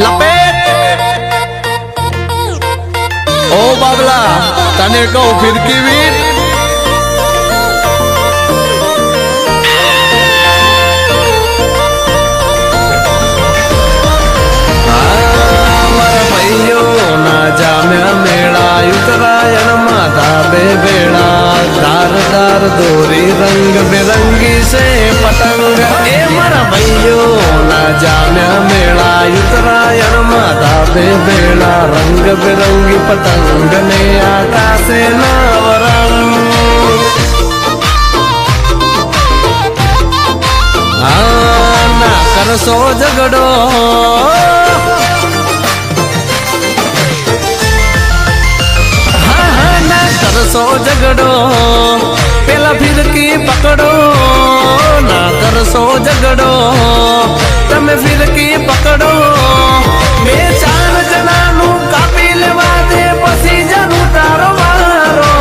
लपेट ओ बाबला तने कहूं फिरकी वीर दोरी रंग बिरंगी से पतंग ए मरा भैयो ना जाम्या मेला उत्तरायण माता बेला रंग बिरंगी पतंग ने आकाशे नावरंग ना कर सो झगड़ो सो झगड़ो पेला फिरकी पकड़ो ना कर सो झगड़ो तमे फिरकी पकड़ो बे चार जना नु कापी लेवा दे पसी जानू तारो मारो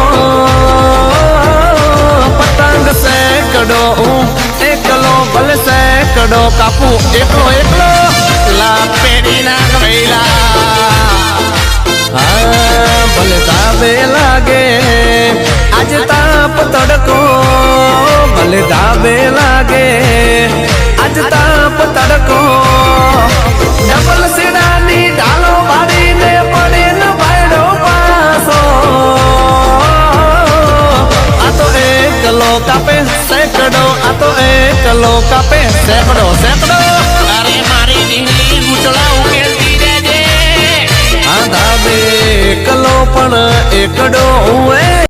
पतंग सैकड़ो एकलो भले सैकड़ो कापू एकलो एकलो ला पेड़ी ना गईला भले दावे लागे आज ताप तड़को भले दावे लागे आज ताप तड़को डबल सिडानी डालो भारी ने पड़े न भाड़ो पासो आ तो एकलो कापे सैकड़ो आ तो एकलो कापे सैकड़ो सैकड़ो अरे मारी ढींगली गुटला उकेलती देजे आ दावे एकलो पण एकड़ो हुए।